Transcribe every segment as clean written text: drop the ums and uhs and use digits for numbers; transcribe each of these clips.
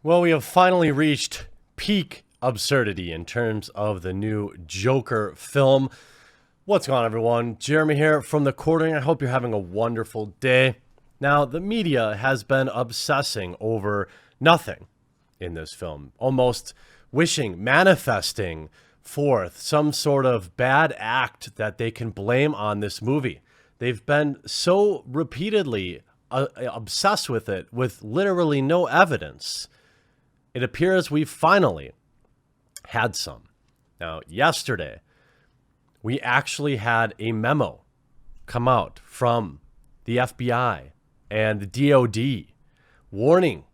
Well, we have finally reached peak absurdity in terms of the new Joker film. What's going on, everyone? Jeremy here from The Quartering. I hope you're having a wonderful day. Now, the media has been obsessing over nothing in this film, almost wishing, manifesting forth some sort of bad act that they can blame on this movie. They've been so repeatedly obsessed with it with literally no evidence. It appears we've finally had some. Now, yesterday, we actually had a memo come out from the FBI and the DOD warning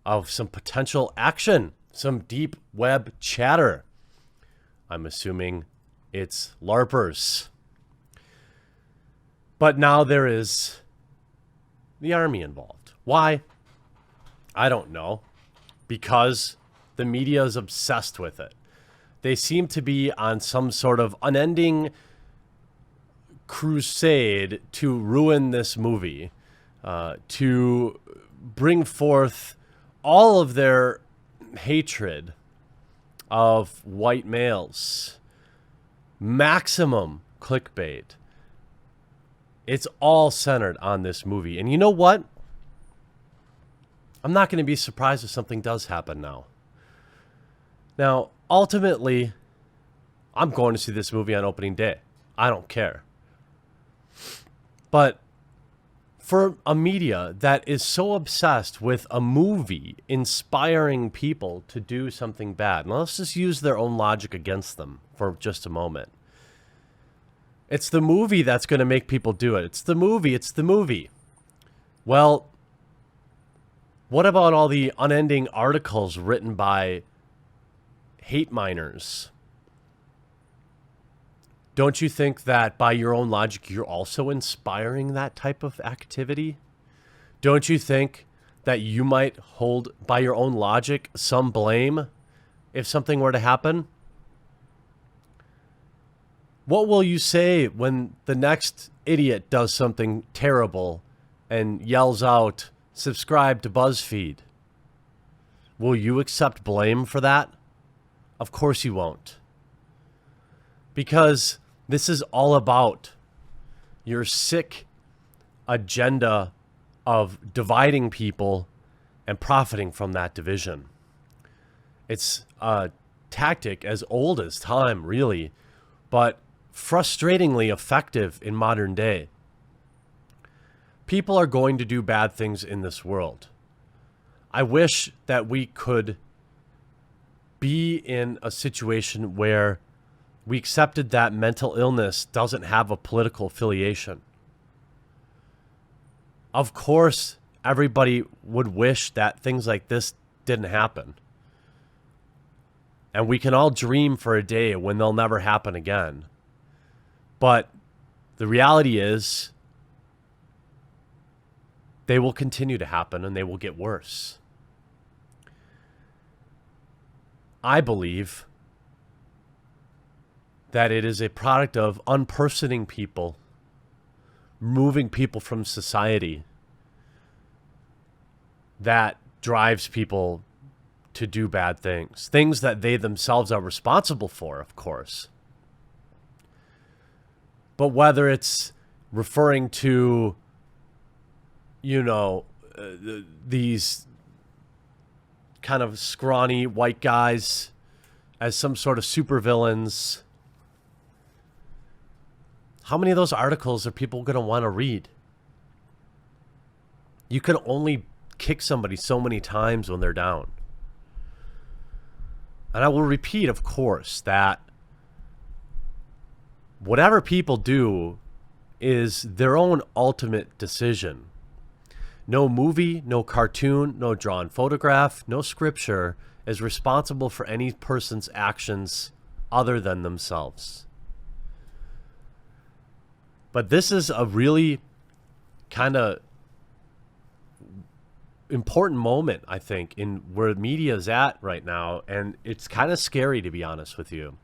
of some potential action, some deep web chatter. I'm assuming it's LARPers. But now there is the Army involved. Why? I don't know. Because the media is obsessed with it. They seem to be on some sort of unending crusade to ruin this movie, to bring forth all of their hatred of white males, maximum clickbait. It's all centered on this movie. And you know what? I'm not going to be surprised if something does happen now. Now, ultimately, I'm going to see this movie on opening day. I don't care. But for a media that is so obsessed with a movie inspiring people to do something bad, now let's just use their own logic against them for just a moment. It's the movie that's going to make people do it. It's the movie. Well, what about all the unending articles written by hate miners? Don't you think that by your own logic, you're also inspiring that type of activity? Don't you think that you might hold, by your own logic, some blame if something were to happen? What will you say when the next idiot does something terrible and yells out, "Subscribe to BuzzFeed"? Will you accept blame for that? Of course you won't. Because this is all about your sick agenda of dividing people and profiting from that division. It's a tactic as old as time, really, but frustratingly effective in modern day. People are going to do bad things in this world. I wish that we could be in a situation where we accepted that mental illness doesn't have a political affiliation. Of course, everybody would wish that things like this didn't happen. And we can all dream for a day when they'll never happen again. But the reality is, they will continue to happen and they will get worse. I believe that it is a product of unpersoning people, moving people from society, that drives people to do bad things. Things that they themselves are responsible for, of course. But whether it's referring to, these kind of scrawny white guys as some sort of supervillains, how many of those articles are people going to want to read? You can only kick somebody so many times when they're down. And I will repeat, of course, that whatever people do is their own ultimate decision. No movie, no cartoon, no drawn photograph, no scripture is responsible for any person's actions other than themselves. But this is a really kind of important moment, I think, in where media is at right now. And it's kind of scary, to be honest with you.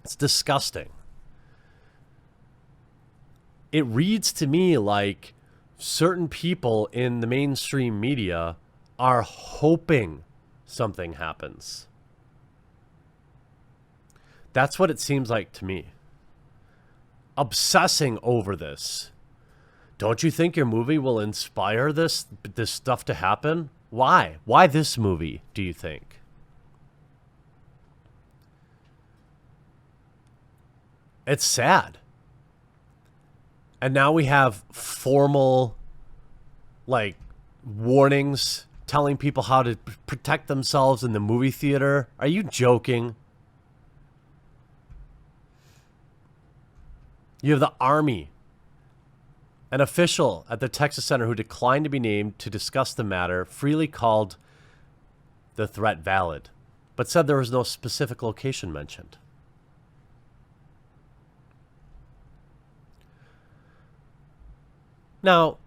It's disgusting. It reads to me like certain people in the mainstream media are hoping something happens. That's what it seems like to me. Obsessing over this. Don't you think your movie will inspire this stuff to happen? Why? Why this movie, do you think? It's sad. And now we have formal, like, warnings telling people how to protect themselves in the movie theater. Are you joking? You have the Army, an official at the Texas Center who declined to be named to discuss the matter, freely called the threat valid, but said there was no specific location mentioned. Now,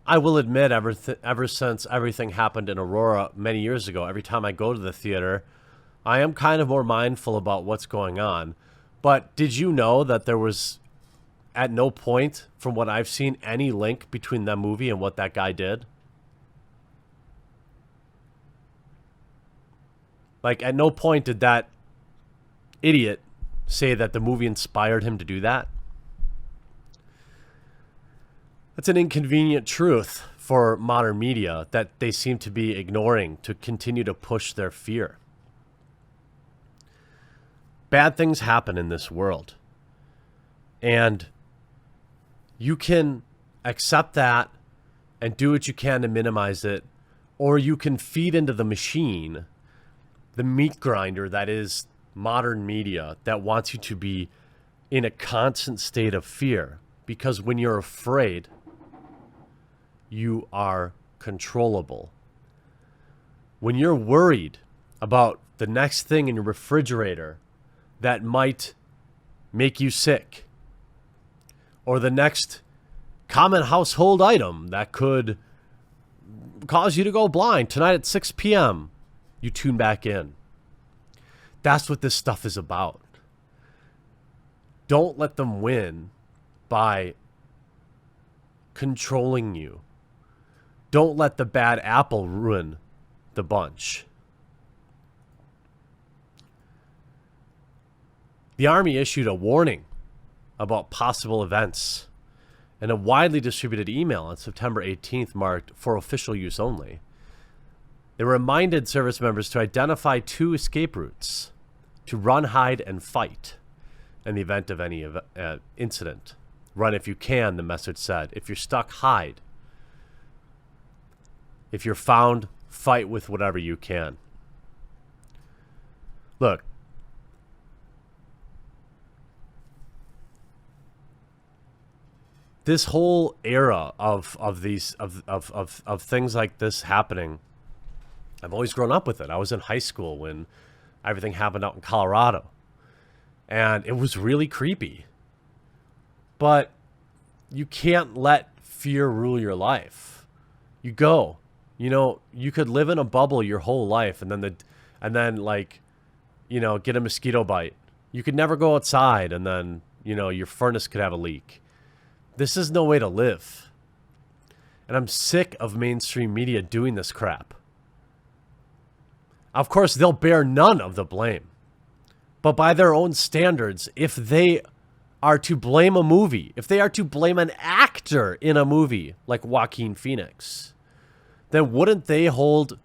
I will admit, ever since everything happened in Aurora many years ago, every time I go to the theater, I am kind of more mindful about what's going on. But did you know that there was, at no point, from what I've seen, any link between that movie and what that guy did? Like, at no point did that idiot say that the movie inspired him to do that. That's an inconvenient truth for modern media that they seem to be ignoring to continue to push their fear. Bad things happen in this world. And you can accept that and do what you can to minimize it, or you can feed into the machine, the meat grinder that is modern media, that wants you to be in a constant state of fear. Because when you're afraid, you are controllable. When you're worried about the next thing in your refrigerator that might make you sick, or the next common household item that could cause you to go blind tonight at 6 p.m., you tune back in. That's what this stuff is about. Don't let them win by controlling you. Don't let the bad apple ruin the bunch. The Army issued a warning about possible events, and a widely distributed email on September 18th marked for official use only. They reminded service members to identify 2 escape routes, to run, hide, and fight in the event of any incident. Run if you can, the message said. If you're stuck, hide. If you're found, fight with whatever you can. Look, this whole era of things like this happening, I've always grown up with it. I was in high school when everything happened out in Colorado, and it was really creepy. But you can't let fear rule your life. You go. You know, you could live in a bubble your whole life and then get a mosquito bite. You could never go outside, and then, your furnace could have a leak. This is no way to live. And I'm sick of mainstream media doing this crap. Of course, they'll bear none of the blame. But by their own standards, if they are to blame a movie, if they are to blame an actor in a movie like Joaquin Phoenix, then wouldn't they hold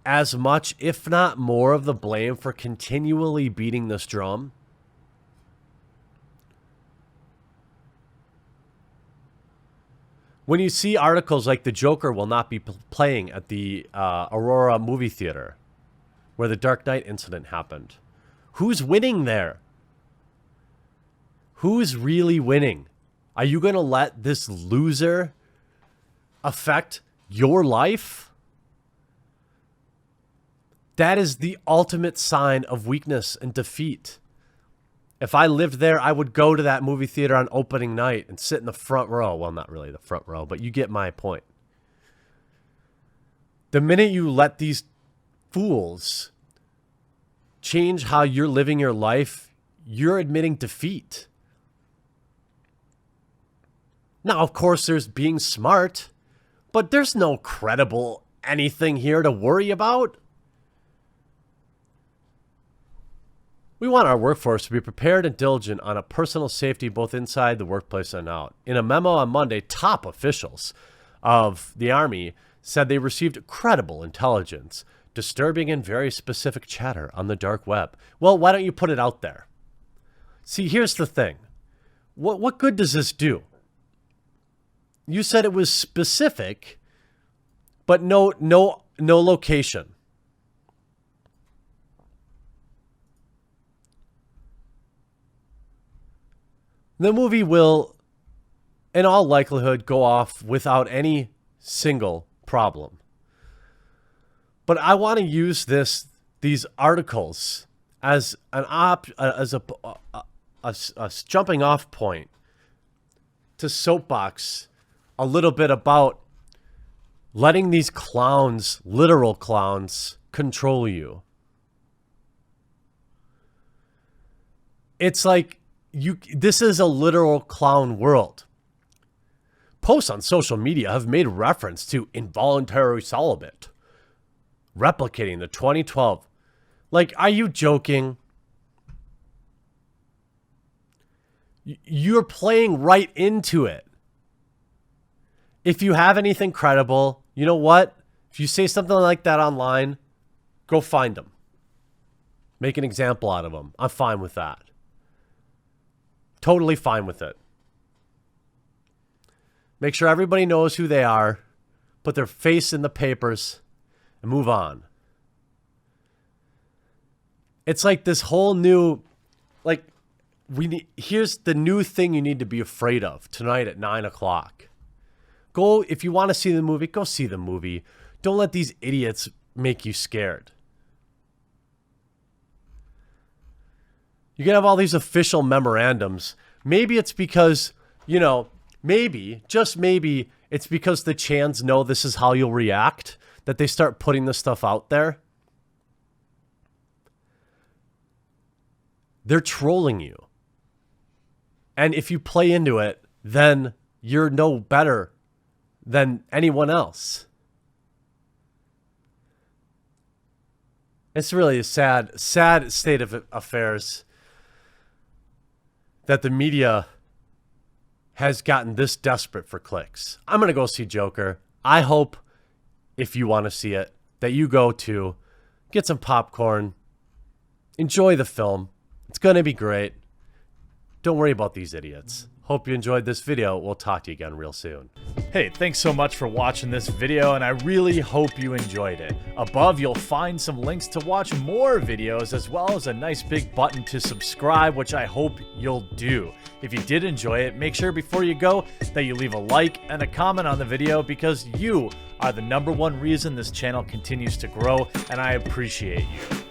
as much, if not more, of the blame for continually beating this drum? When you see articles like the Joker will not be playing at the Aurora movie theater where the Dark Knight incident happened, who's winning there? Who's really winning? Are you going to let this loser affect your life? That is the ultimate sign of weakness and defeat. If I lived there, I would go to that movie theater on opening night and sit in the front row. Well, not really the front row, but you get my point. The minute you let these fools change how you're living your life, you're admitting defeat. Now, of course, there's being smart, but there's no credible anything here to worry about. We want our workforce to be prepared and diligent on a personal safety both inside the workplace and out. In a memo on Monday, top officials of the Army said they received credible intelligence, disturbing and very specific chatter on the dark web. Well, why don't you put it out there? See, here's the thing. What good does this do? You said it was specific, but no location. The movie will, in all likelihood, go off without any single problem. But I want to use these articles as a jumping off point to soapbox a little bit about letting these clowns, literal clowns, control you. It's like this is a literal clown world. Posts on social media have made reference to involuntary celibate, replicating the 2012. Like, are you joking? You're playing right into it. If you have anything credible, you know what? If you say something like that online, go find them. Make an example out of them. I'm fine with that. Totally fine with it. Make sure everybody knows who they are. Put their face in the papers and move on. It's like this whole new, like, here's the new thing you need to be afraid of tonight at 9 o'clock. Go, if you want to see the movie, go see the movie. Don't let these idiots make you scared. You can have all these official memorandums. Maybe it's because, maybe, just maybe, it's because the Chans know this is how you'll react, that they start putting this stuff out there. They're trolling you. And if you play into it, then you're no better than anyone else. It's really a sad state of affairs that the media has gotten this desperate for clicks. I'm going to go see Joker. I hope, if you want to see it, that you go to, get some popcorn, enjoy the film. It's going to be great. Don't worry about these idiots. Hope you enjoyed this video. We'll talk to you again real soon. Hey, thanks so much for watching this video, and I really hope you enjoyed it. Above, you'll find some links to watch more videos, as well as a nice big button to subscribe, which I hope you'll do. If you did enjoy it, make sure before you go that you leave a like and a comment on the video, because you are the #1 reason this channel continues to grow, and I appreciate you.